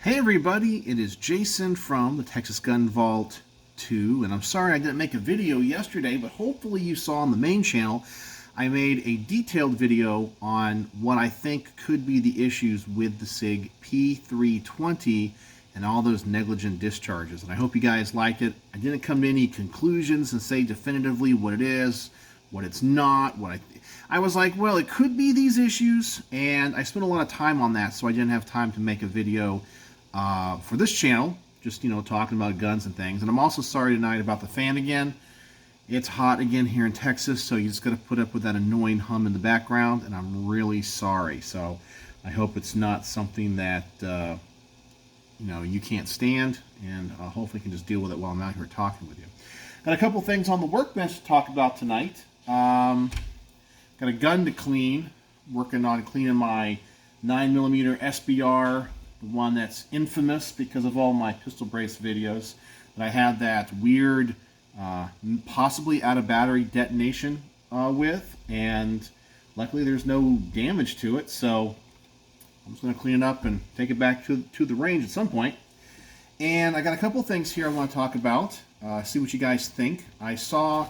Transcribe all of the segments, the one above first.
Hey everybody, it is Jason from the Texas Gun Vault 2, and I'm sorry I didn't make a video yesterday, but hopefully you saw on the main channel I made a detailed video on what I think could be the issues with the SIG P320 and all those negligent discharges, and I hope you guys liked it. I didn't come to any conclusions and say definitively what it is, what it's not, I was like, well, it could be these issues, and I spent a lot of time on that, so I didn't have time to make a video for this channel, just, talking about guns and things. And I'm also sorry tonight about the fan again. It's hot again here in Texas, so you just got to put up with that annoying hum in the background, and I'm really sorry. So I hope it's not something that, you can't stand, and hopefully you can just deal with it while I'm out here talking with you. Got a couple things on the workbench to talk about tonight. Got a gun to clean, working on cleaning my 9mm SBR, the one that's infamous because of all my pistol brace videos. And I had that weird, possibly out of battery detonation with, and luckily there's no damage to it, so I'm just going to clean it up and take it back to the range at some point. And I got a couple things here I want to talk about, see what you guys think. I saw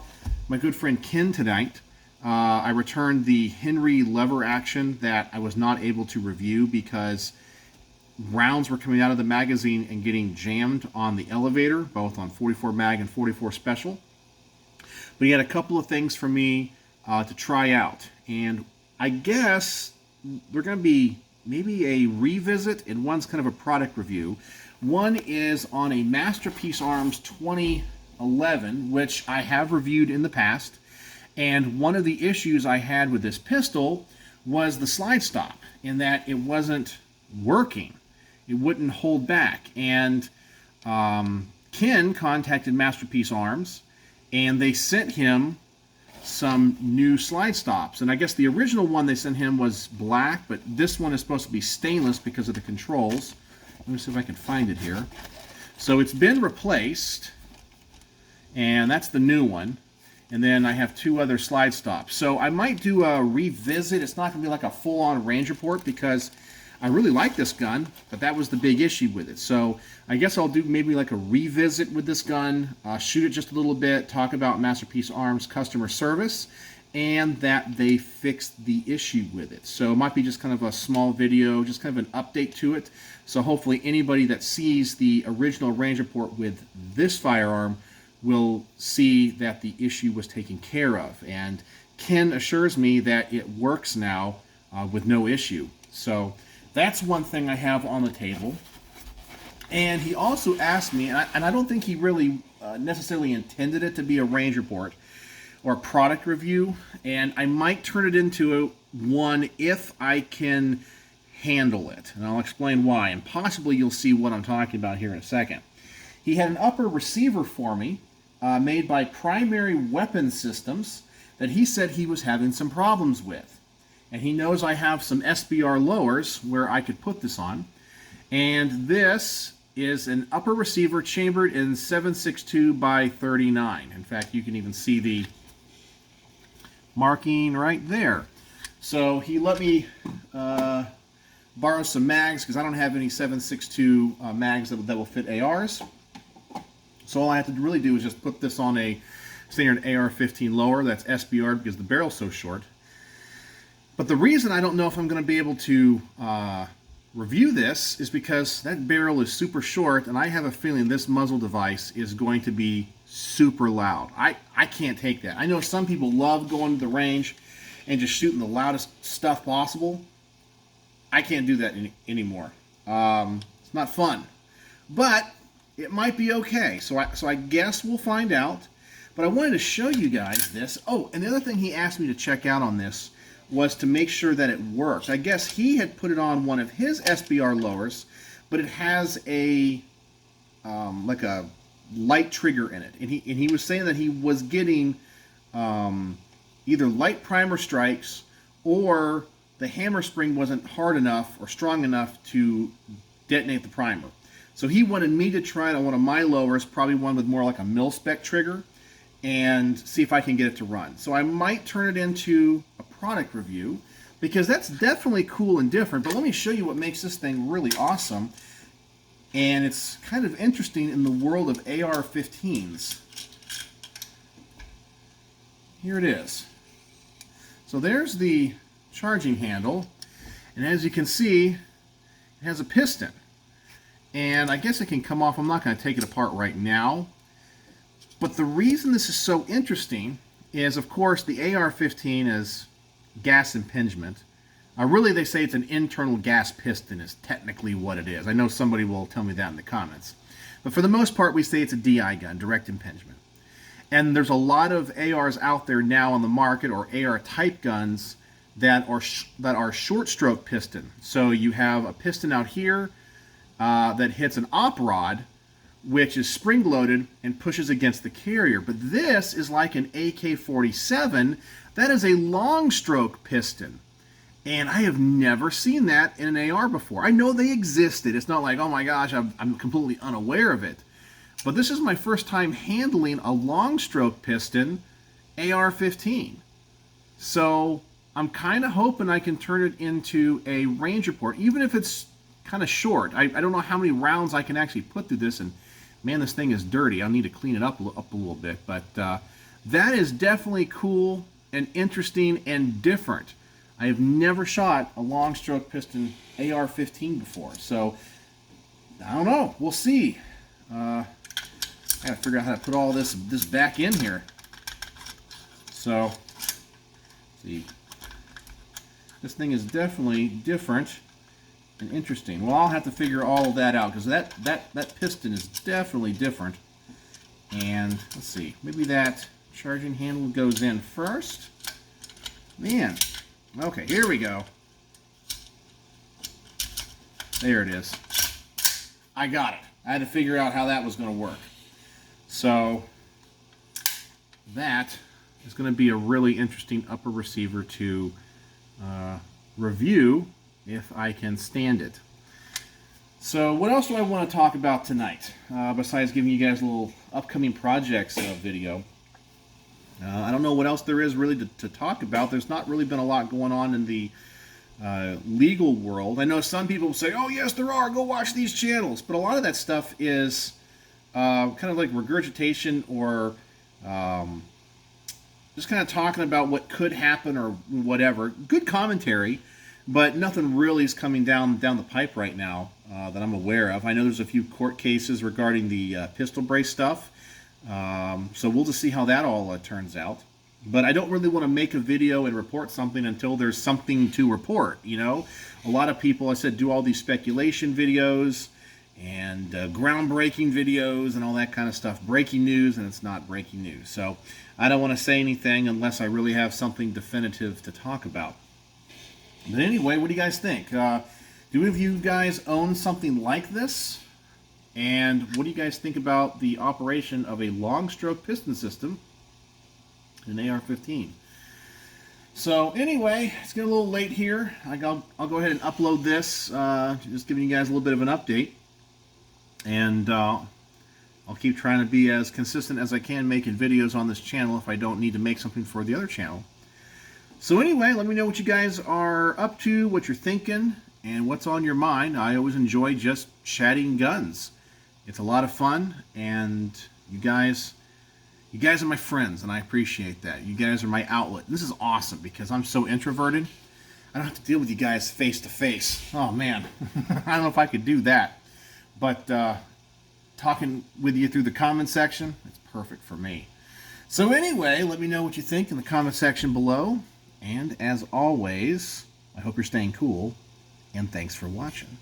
my good friend Ken tonight. I returned the Henry lever action that I was not able to review because rounds were coming out of the magazine and getting jammed on the elevator, both on 44 mag and 44 special. But he had a couple of things for me to try out, and I guess they're going to be maybe a revisit, and one's kind of a product review. One is on a Masterpiece Arms 2011, which I have reviewed in the past, and one of the issues I had with this pistol was the slide stop, in that it wasn't working. It wouldn't hold back. And Ken contacted Masterpiece Arms, and they sent him some new slide stops. And I guess the original one they sent him was black, but this one is supposed to be stainless because of the controls. Let me see if I can find it here. So it's been replaced, and that's the new one. And then I have two other slide stops. So I might do a revisit. It's not going to be like a full-on range report because I really like this gun, but that was the big issue with it. So I guess I'll do maybe like a revisit with this gun, shoot it just a little bit, talk about Masterpiece Arms customer service, and that they fixed the issue with it. So it might be just kind of a small video, just kind of an update to it. So hopefully anybody that sees the original range report with this firearm will see that the issue was taken care of. And Ken assures me that it works now with no issue. So that's one thing I have on the table. And he also asked me, and I don't think he really necessarily intended it to be a range report or a product review, and I might turn it into one if I can handle it. And I'll explain why, and possibly you'll see what I'm talking about here in a second. He had an upper receiver for me, made by Primary Weapon Systems, that he said he was having some problems with. And he knows I have some SBR lowers where I could put this on. And this is an upper receiver chambered in 7.62 by 39. In fact, you can even see the marking right there. So he let me borrow some mags because I don't have any 7.62 mags that will fit ARs. So all I have to really do is just put this on a standard AR-15 lower that's SBR because the barrel's so short. But the reason I don't know if I'm going to be able to review this is because that barrel is super short, and I have a feeling this muzzle device is going to be super loud. I can't take that. I know some people love going to the range and just shooting the loudest stuff possible. I can't do that anymore. It's not fun. But it might be okay. So I guess we'll find out. But I wanted to show you guys this. Oh, and the other thing he asked me to check out on this was to make sure that it worked. I guess he had put it on one of his SBR lowers, but it has a like a light trigger in it, and he was saying that he was getting either light primer strikes or the hammer spring wasn't hard enough or strong enough to detonate the primer. So he wanted me to try it on one of my lowers, probably one with more like a mil-spec trigger, and see if I can get it to run. So I might turn it into a product review because that's definitely cool and different. But let me show you what makes this thing really awesome. And it's kind of interesting in the world of AR-15s. Here it is. So there's the charging handle, and as you can see, it has a piston. And I guess it can come off. I'm not going to take it apart right now. But the reason this is so interesting is, of course, the AR-15 is gas impingement. Really, they say it's an internal gas piston is technically what it is. I know somebody will tell me that in the comments. But for the most part, we say it's a DI gun, direct impingement. And there's a lot of ARs out there now on the market, or AR-type guns, that are short-stroke piston. So you have a piston out here that hits an op rod, which is spring-loaded and pushes against the carrier. But this is like an AK-47. That is a long-stroke piston. And I have never seen that in an AR before. I know they existed. It's not like, oh my gosh, I'm completely unaware of it. But this is my first time handling a long-stroke piston AR-15. So I'm kind of hoping I can turn it into a range report, even if it's kind of short. I don't know how many rounds I can actually put through this, and man, this thing is dirty. I'll need to clean it up a little bit. But that is definitely cool and interesting and different. I have never shot a long stroke piston AR-15 before, so I don't know. We'll see. I gotta figure out how to put all this back in here. So, let's see, this thing is definitely different and interesting. Well, I'll have to figure all of that out, because that piston is definitely different. And let's see, maybe that charging handle goes in first. Man. Okay, here we go. There it is. I got it. I had to figure out how that was going to work. So that is going to be a really interesting upper receiver to review if I can stand it. So what else do I want to talk about tonight, besides giving you guys a little upcoming projects video? I don't know what else there is really to talk about. There's not really been a lot going on in the legal world. I know some people say, oh yes there are, go watch these channels. But a lot of that stuff is kind of like regurgitation, or just kind of talking about what could happen or whatever. Good commentary, but nothing really is coming down the pipe right now that I'm aware of. I know there's a few court cases regarding the pistol brace stuff. So we'll just see how that all turns out. But I don't really want to make a video and report something until there's something to report, you know. A lot of people, I said, do all these speculation videos and groundbreaking videos and all that kind of stuff. Breaking news, and it's not breaking news. So I don't want to say anything unless I really have something definitive to talk about. But anyway, what do you guys think? Do any of you guys own something like this? And what do you guys think about the operation of a long stroke piston system in an AR-15? So anyway, it's getting a little late here. I'll go ahead and upload this, just giving you guys a little bit of an update. And I'll keep trying to be as consistent as I can making videos on this channel if I don't need to make something for the other channel. So anyway, let me know what you guys are up to, what you're thinking, and what's on your mind. I always enjoy just chatting guns. It's a lot of fun, and you guys are my friends, and I appreciate that. You guys are my outlet. This is awesome because I'm so introverted. I don't have to deal with you guys face to face. Oh man, I don't know if I could do that. But talking with you through the comment section, it's perfect for me. So anyway, let me know what you think in the comment section below. And as always, I hope you're staying cool, and thanks for watching.